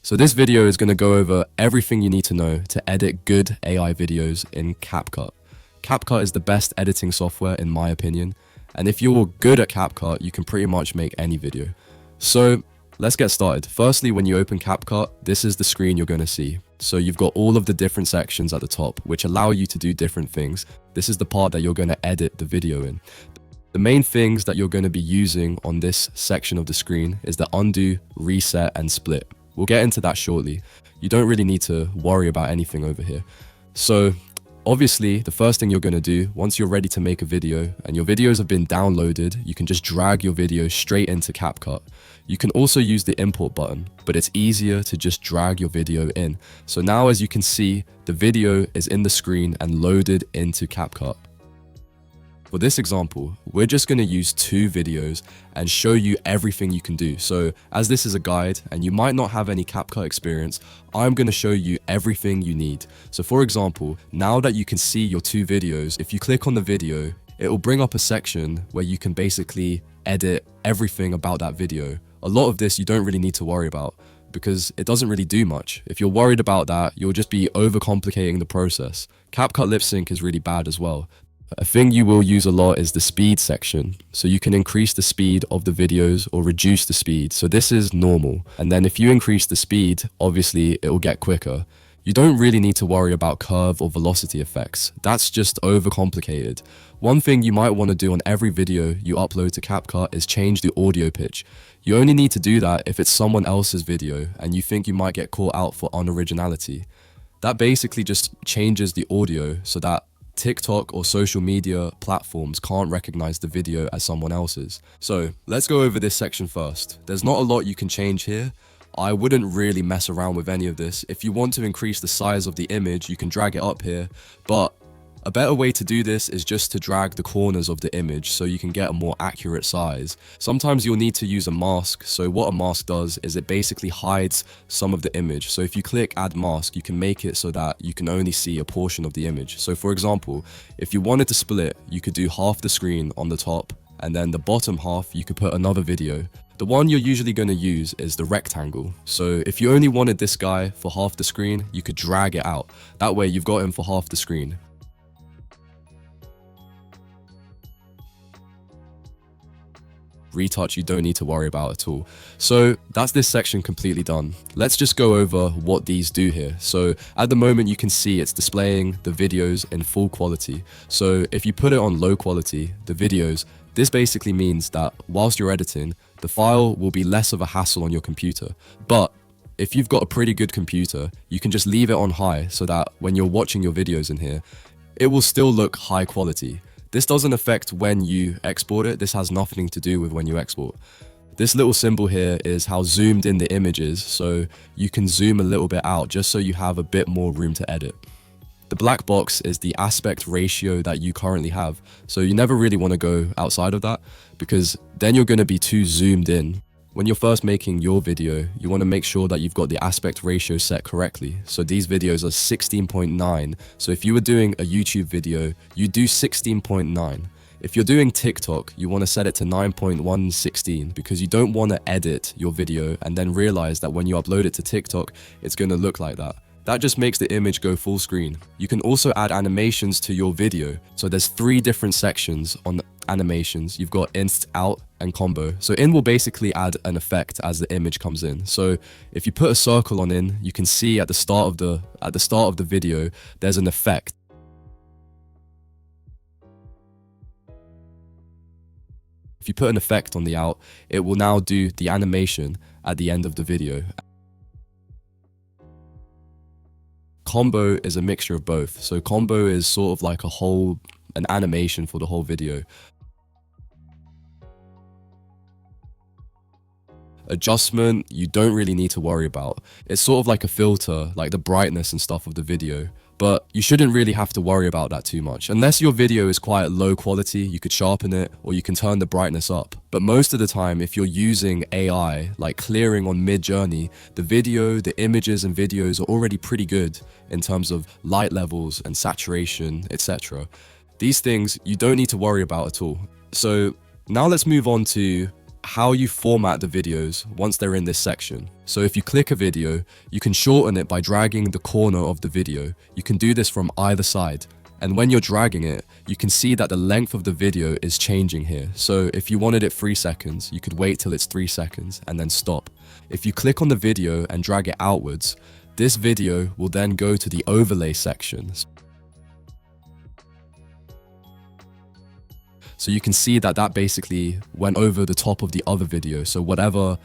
So this video is going to go over everything you need to know to edit good AI videos in CapCut. CapCut is the best editing software in my opinion, and if you're good at CapCut, you can pretty much make any video. So let's get started. Firstly, when you open CapCut, this is the screen you're going to see. So you've got all of the different sections at the top, which allow you to do different things. This is the part that you're going to edit the video in. The main things that you're going to be using on this section of the screen is the undo, reset, and split. We'll get into that shortly. You don't really need to worry about anything over here. So obviously, the first thing you're going to do once you're ready to make a video and your videos have been downloaded, you can just drag your video straight into CapCut. You can also use the import button, but it's easier to just drag your video in. So now, as you can see, the video is in the screen and loaded into CapCut. For this example, we're just going to use 2 videos and show you everything you can do. So as this is a guide and you might not have any CapCut experience, I'm going to show you everything you need. So for example, now that you can see your 2 videos, if you click on the video, it will bring up a section where you can basically edit everything about that video. A lot of this you don't really need to worry about because it doesn't really do much. If you're worried about that, you'll just be overcomplicating the process. CapCut lip sync is really bad as well. A thing you will use a lot is the speed section. So you can increase the speed of the videos or reduce the speed. So this is normal. And then if you increase the speed, obviously it will get quicker. You don't really need to worry about curve or velocity effects. That's just overcomplicated. One thing you might want to do on every video you upload to CapCut is change the audio pitch. You only need to do that if it's someone else's video and you think you might get caught out for unoriginality. That basically just changes the audio so that TikTok or social media platforms can't recognize the video as someone else's. So let's go over this section first. There's not a lot you can change here. I wouldn't really mess around with any of this. If you want to increase the size of the image, you can drag it up here, but a better way to do this is just to drag the corners of the image so you can get a more accurate size. Sometimes you'll need to use a mask. So what a mask does is it basically hides some of the image. So if you click add mask, you can make it so that you can only see a portion of the image. So for example, if you wanted to split, you could do half the screen on the top and then the bottom half, you could put another video. The one you're usually going to use is the rectangle. So if you only wanted this guy for half the screen, you could drag it out. That way you've got him for half the screen. Retouch you don't need to worry about at all. So that's this section completely done. Let's just go over what these do here. So at the moment you can see it's displaying the videos in full quality. So if you put it on low quality, the videos, this basically means that whilst you're editing, the file will be less of a hassle on your computer. But if you've got a pretty good computer, you can just leave it on high so that when you're watching your videos in here, it will still look high quality. This doesn't affect when you export it. This has nothing to do with when you export. This little symbol here is how zoomed in the image is, so you can zoom a little bit out just so you have a bit more room to edit. The black box is the aspect ratio that you currently have, so you never really want to go outside of that because then you're going to be too zoomed in. When you're first making your video, you want to make sure that you've got the aspect ratio set correctly. So these videos are 16.9. So if you were doing a YouTube video, you do 16.9. If you're doing TikTok, you want to set it to 9.116 because you don't want to edit your video and then realize that when you upload it to TikTok, it's going to look like that. That just makes the image go full screen. You can also add animations to your video. So there's 3 different sections on animations. You've got inst, out, and combo. So in will basically add an effect as the image comes in. So if you put a circle on in, you can see at the start of the video, there's an effect. If you put an effect on the out, it will now do the animation at the end of the video. Combo is a mixture of both. So combo is sort of like an animation for the whole video. Adjustment, you don't really need to worry about. It's sort of like a filter, like the brightness and stuff of the video. But you shouldn't really have to worry about that too much. Unless your video is quite low quality, you could sharpen it or you can turn the brightness up. But most of the time, if you're using AI, like clearing on mid-journey, the video, the images and videos are already pretty good in terms of light levels and saturation, etc. These things you don't need to worry about at all. So now let's move on to how you format the videos once they're in this section. So if you click a video, you can shorten it by dragging the corner of the video. You can do this from either side. And when you're dragging it, you can see that the length of the video is changing here. So if you wanted it 3 seconds, you could wait till it's 3 seconds and then stop. If you click on the video and drag it outwards, this video will then go to the overlay sections. So you can see that basically went over the top of the other video. So whatever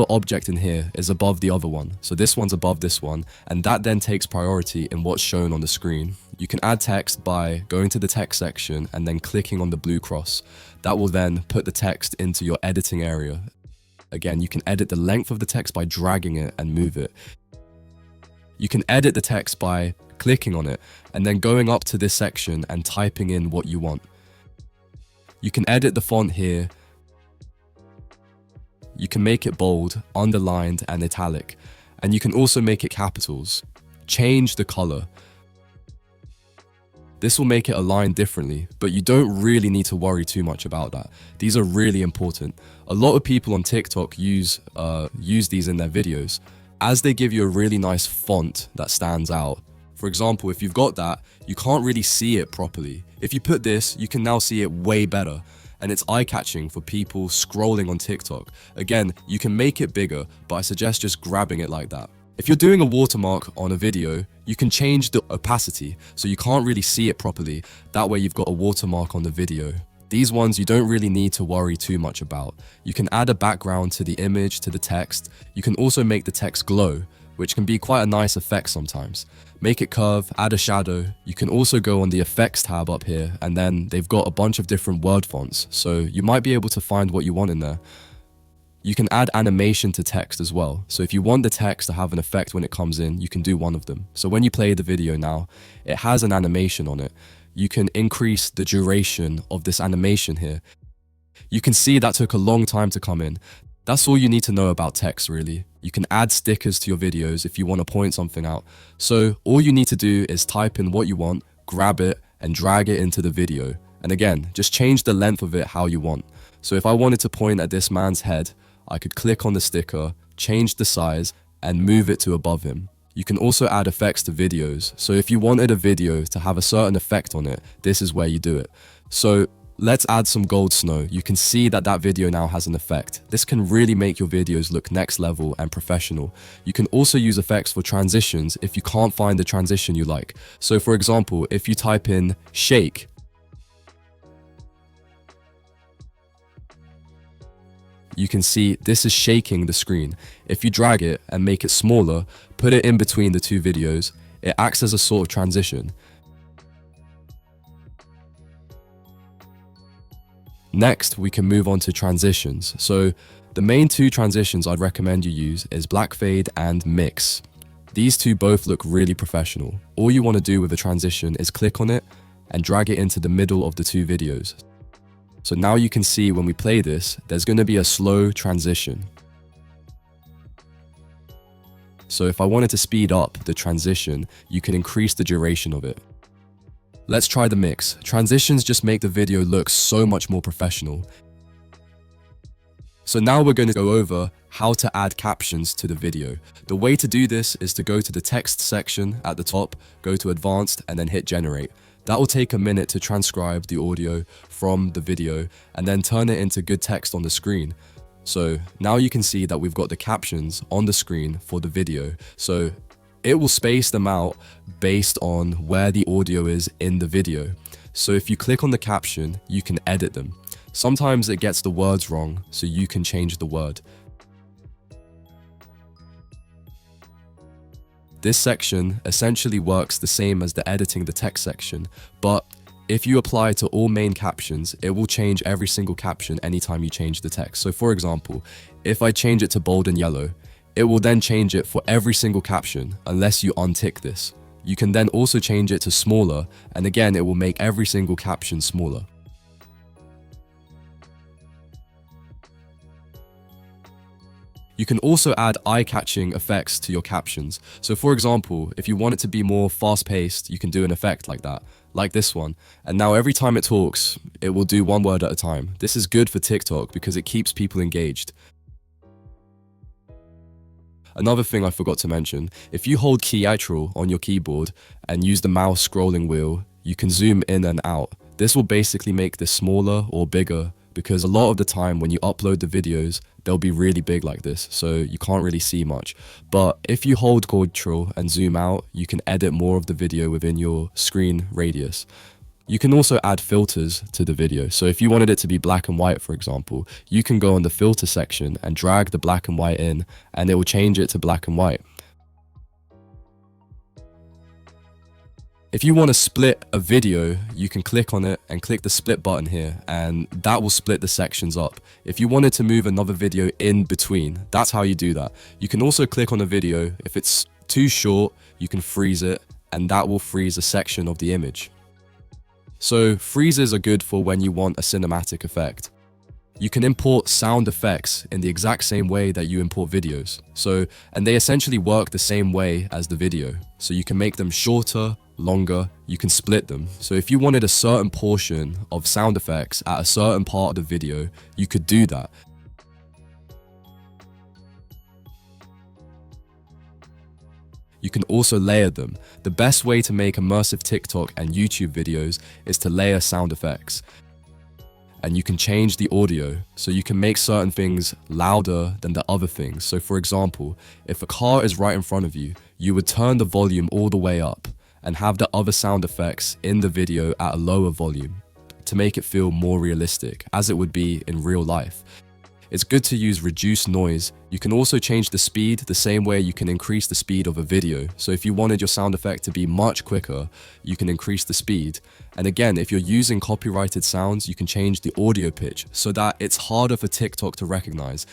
object in here is above the other one. So this one's above this one, and that then takes priority in what's shown on the screen. You can add text by going to the text section and then clicking on the blue cross. That will then put the text into your editing area. Again, you can edit the length of the text by dragging it and move it. You can edit the text by clicking on it and then going up to this section and typing in what you want. You can edit the font here. You can make it bold, underlined, and italic. And you can also make it capitals. Change the color. This will make it align differently, but you don't really need to worry too much about that. These are really important. A lot of people on TikTok use these in their videos, as they give you a really nice font that stands out. For example, if you've got that, you can't really see it properly. If you put this, you can now see it way better, and it's eye-catching for people scrolling on TikTok. Again, you can make it bigger, but I suggest just grabbing it like that. If you're doing a watermark on a video, you can change the opacity, so you can't really see it properly. That way you've got a watermark on the video. These ones you don't really need to worry too much about. You can add a background to the image, to the text. You can also make the text glow, which can be quite a nice effect sometimes. Make it curve, add a shadow. You can also go on the effects tab up here, and then they've got a bunch of different word fonts, so you might be able to find what you want in there. You can add animation to text as well. So if you want the text to have an effect when it comes in, you can do one of them. So when you play the video now, it has an animation on it. You can increase the duration of this animation here. You can see that took a long time to come in. That's all you need to know about text, really. You can add stickers to your videos if you want to point something out. So all you need to do is type in what you want, grab it, and drag it into the video. And again, just change the length of it how you want. So if I wanted to point at this man's head, I could click on the sticker, change the size, and move it to above him. You can also add effects to videos. So if you wanted a video to have a certain effect on it, this is where you do it. So let's add some gold snow. You can see that video now has an effect. This can really make your videos look next level and professional. You can also use effects for transitions if you can't find the transition you like. So for example, if you type in shake, you can see this is shaking the screen. If you drag it and make it smaller, put it in between the two videos, it acts as a sort of transition. Next, we can move on to transitions. So the main two transitions I'd recommend you use is black fade and mix. These two both look really professional. All you want to do with a transition is click on it and drag it into the middle of the two videos. So now you can see when we play this, there's going to be a slow transition. So if I wanted to speed up the transition, you can increase the duration of it. Let's try the mix. Transitions just make the video look so much more professional. So now we're going to go over how to add captions to the video. The way to do this is to go to the text section at the top, go to advanced, and then hit generate. That will take a minute to transcribe the audio from the video and then turn it into good text on the screen. So now you can see that we've got the captions on the screen for the video. So it will space them out based on where the audio is in the video. So if you click on the caption, you can edit them. Sometimes it gets the words wrong, so you can change the word. This section essentially works the same as the editing the text section, but if you apply to all main captions, it will change every single caption anytime you change the text. So for example, if I change it to bold and yellow, it will then change it for every single caption unless you untick this. You can then also change it to smaller, and again, it will make every single caption smaller. You can also add eye-catching effects to your captions. So for example, if you want it to be more fast-paced, you can do an effect like that, like this one. And now every time it talks, it will do one word at a time. This is good for TikTok because it keeps people engaged. Another thing I forgot to mention, if you hold Ctrl on your keyboard and use the mouse scrolling wheel, you can zoom in and out. This will basically make this smaller or bigger, because a lot of the time when you upload the videos, they'll be really big like this, so you can't really see much. But if you hold Ctrl and zoom out, you can edit more of the video within your screen radius. You can also add filters to the video. So if you wanted it to be black and white, for example, you can go on the filter section and drag the black and white in, and it will change it to black and white. If you want to split a video, you can click on it and click the split button here, and that will split the sections up. If you wanted to move another video in between, that's how you do that. You can also click on a video. If it's too short, you can freeze it, and that will freeze a section of the image. So freezes are good for when you want a cinematic effect. You can import sound effects in the exact same way that you import videos. And they essentially work the same way as the video. So you can make them shorter, longer, you can split them. So if you wanted a certain portion of sound effects at a certain part of the video, you could do that. You can also layer them. The best way to make immersive TikTok and YouTube videos is to layer sound effects. And you can change the audio, so you can make certain things louder than the other things. So for example, if a car is right in front of you, you would turn the volume all the way up and have the other sound effects in the video at a lower volume to make it feel more realistic, as it would be in real life. It's good to use reduced noise. You can also change the speed the same way you can increase the speed of a video. So if you wanted your sound effect to be much quicker, you can increase the speed. And again, if you're using copyrighted sounds, you can change the audio pitch so that it's harder for TikTok to recognize.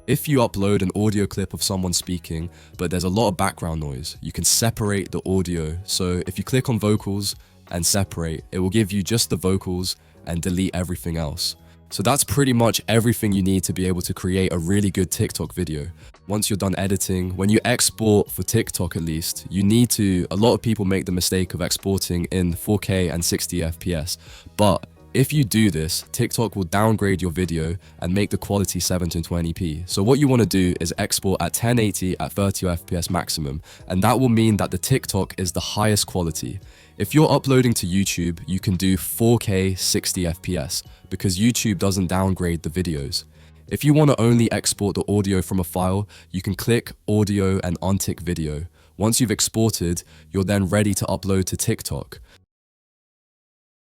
If you upload an audio clip of someone speaking, but there's a lot of background noise, you can separate the audio. So if you click on vocals and separate, it will give you just the vocals and delete everything else. So that's pretty much everything you need to be able to create a really good TikTok video. Once you're done editing, when you export for TikTok at least, a lot of people make the mistake of exporting in 4K and 60 FPS. But if you do this, TikTok will downgrade your video and make the quality 720p. So what you want to do is export at 1080 at 30 FPS maximum, and that will mean that the TikTok is the highest quality. If you're uploading to YouTube, you can do 4K 60 FPS because YouTube doesn't downgrade the videos. If you want to only export the audio from a file, you can click audio and untick video. Once you've exported, you're then ready to upload to TikTok.